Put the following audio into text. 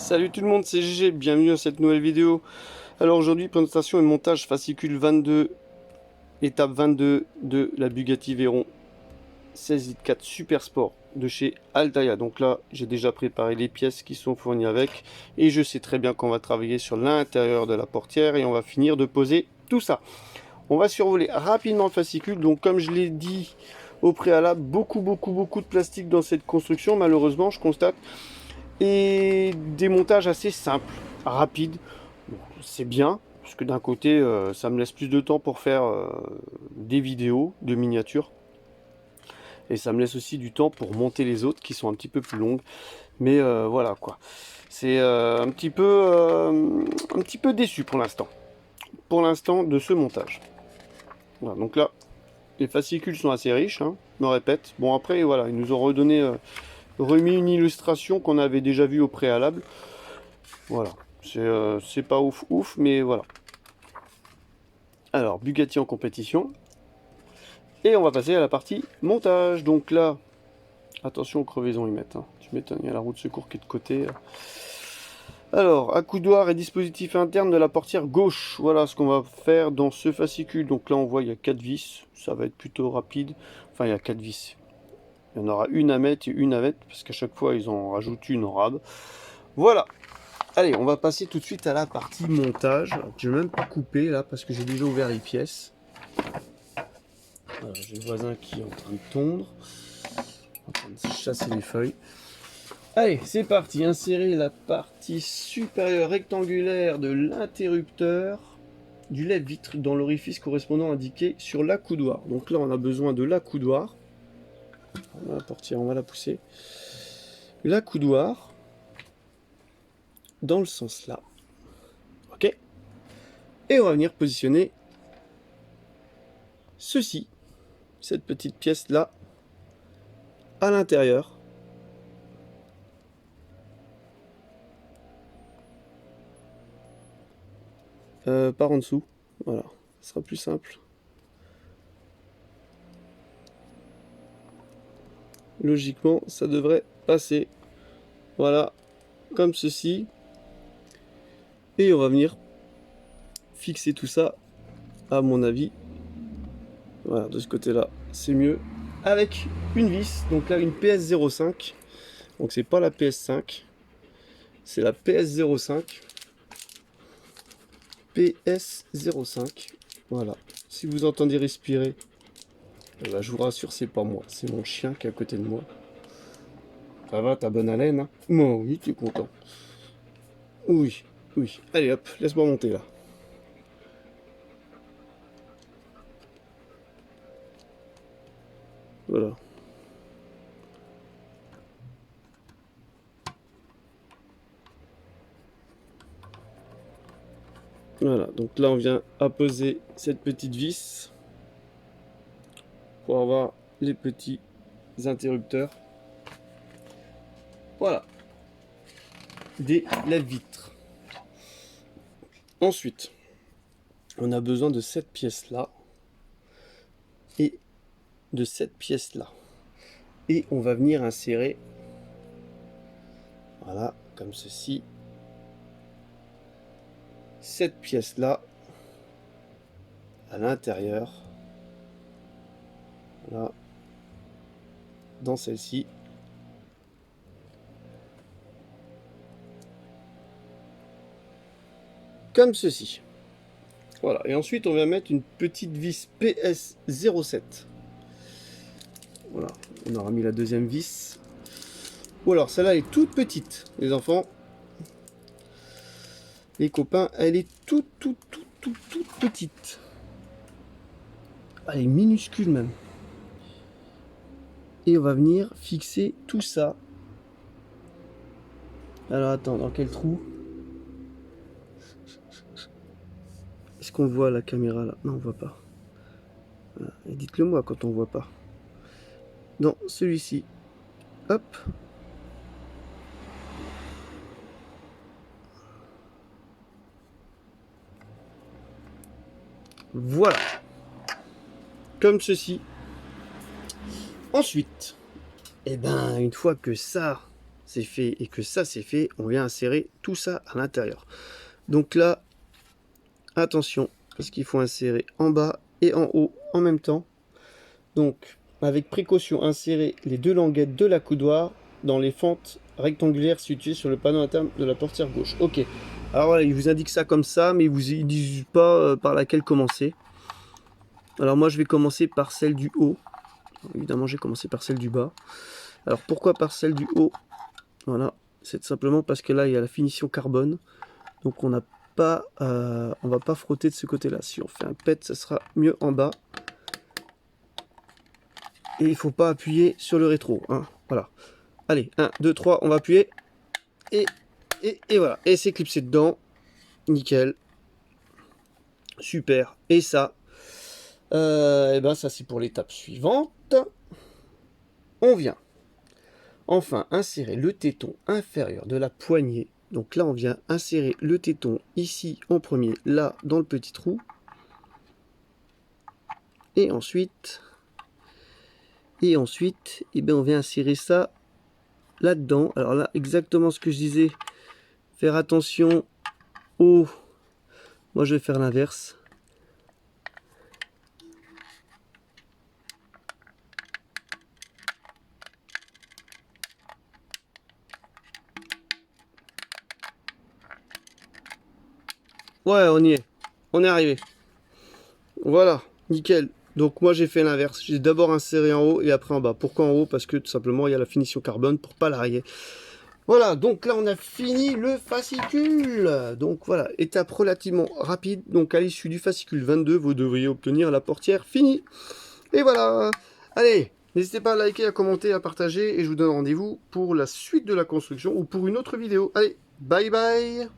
Salut tout le monde, c'est GG, bienvenue à cette nouvelle vidéo. Alors aujourd'hui, présentation et montage fascicule 22, étape 22 de la Bugatti Veyron 16 litres 4 Super Sport de chez Altaïa. Donc là, j'ai déjà préparé les pièces qui sont fournies avec et je sais très bien qu'on va travailler sur l'intérieur de la portière et on va finir de poser tout ça. On va survoler rapidement le fascicule. Donc comme je l'ai dit au préalable, beaucoup de plastique dans cette construction, malheureusement, je constate. Et des montages assez simples, rapides. Bon, c'est bien, parce que d'un côté, ça me laisse plus de temps pour faire des vidéos de miniatures. Et ça me laisse aussi du temps pour monter les autres qui sont un petit peu plus longues. Mais voilà quoi. C'est un petit peu déçu pour l'instant. Pour l'instant de ce montage. Voilà, donc là, les fascicules sont assez riches, hein, je me répète. Bon après, voilà, ils nous ont remis une illustration qu'on avait déjà vue au préalable. Voilà, c'est pas ouf, mais voilà. Alors, Bugatti en compétition. Et on va passer à la partie montage. Donc là, attention aux crevaisons, ils mettent. Hein. Tu m'étonnes, il y a la roue de secours qui est de côté. Alors, accoudoir et dispositif interne de la portière gauche. Voilà ce qu'on va faire dans ce fascicule. Donc là, on voit, il y a 4 vis. Ça va être plutôt rapide. Enfin, il y a 4 vis. Il y en aura une à mettre et une à mettre, parce qu'à chaque fois, ils en rajoutent une en rab. Voilà. Allez, on va passer tout de suite à la partie montage. Je vais même pas couper là parce que j'ai déjà ouvert les pièces. J'ai le voisin qui est en train de tondre, en train de chasser les feuilles. Allez, c'est parti. Insérer la partie supérieure rectangulaire de l'interrupteur du lève-vitre dans l'orifice correspondant indiqué sur l'accoudoir. Donc là, on a besoin de l'accoudoir. La portière, on va la pousser. L'accoudoir dans le sens là. Ok. Et on va venir positionner ceci, cette petite pièce là, à l'intérieur. Par en dessous. Voilà, ce sera plus simple. Logiquement, ça devrait passer. Voilà, comme ceci. Et on va venir fixer tout ça, à mon avis. Voilà, de ce côté-là, c'est mieux. Avec une vis, donc là une PS05. Donc c'est pas la PS5, c'est la PS05. PS05. Voilà. Si vous entendez respirer, bah, je vous rassure, c'est pas moi, c'est mon chien qui est à côté de moi. Ça va, t'as bonne haleine, hein? Moi, oui, tu es content. Oui, oui. Allez hop, laisse-moi monter là. Voilà. Voilà, donc là on vient apposer cette petite vis pour avoir les petits interrupteurs. Voilà. Des lève-vitres. Ensuite, on a besoin de cette pièce là et de cette pièce là. Et on va venir insérer, voilà, comme ceci, cette pièce là à l'intérieur, voilà, dans celle-ci. Comme ceci. Voilà, et ensuite on va mettre une petite vis PS07. Voilà, on aura mis la deuxième vis. Ou alors celle-là est toute petite, les enfants. Les copains, elle est toute petite. Elle est minuscule même. Et on va venir fixer tout ça. Alors attends, dans quel trou? Est-ce qu'on voit la caméra là? Non, on voit pas. Voilà. Dites-le moi quand on voit pas. Non, celui-ci. Hop. Voilà. Comme ceci. Ensuite, et ben une fois que ça c'est fait et que ça c'est fait, on vient insérer tout ça à l'intérieur. Donc là, attention, parce qu'il faut insérer en bas et en haut en même temps. Donc, avec précaution, insérer les deux languettes de l'accoudoir dans les fentes rectangulaires situées sur le panneau interne de la portière gauche. Ok. Alors voilà, il vous indique ça comme ça, mais il vous dit pas par laquelle commencer. Alors moi, je vais commencer par celle du haut. Évidemment, j'ai commencé par celle du bas. Alors pourquoi par celle du haut? Voilà, c'est simplement parce que là, il y a la finition carbone. Donc on n'a pas, on va pas frotter de ce côté-là. Si on fait un pet, ça sera mieux en bas. Et il ne faut pas appuyer sur le rétro. Hein. Voilà. Allez, 1, 2, 3, on va appuyer. Et voilà. Et c'est clipsé dedans. Nickel. Super. Et ça, et ben ça c'est pour l'étape suivante. On vient enfin insérer le téton inférieur de la poignée. Donc là, on vient insérer le téton ici en premier, là dans le petit trou. Et ensuite, eh ben, on vient insérer ça là-dedans. Alors là, exactement ce que je disais, faire attention au... Moi, je vais faire l'inverse. Ouais, on y est. On est arrivé. Voilà, nickel. Donc moi j'ai fait l'inverse, j'ai d'abord inséré en haut et après en bas. Pourquoi en haut? Parce que tout simplement il y a la finition carbone pour pas larguer. Voilà, donc là on a fini le fascicule. Donc voilà, étape relativement rapide. Donc à l'issue du fascicule 22, vous devriez obtenir la portière finie. Et voilà. Allez, n'hésitez pas à liker, à commenter, à partager. Et je vous donne rendez-vous pour la suite de la construction ou pour une autre vidéo. Allez, bye bye.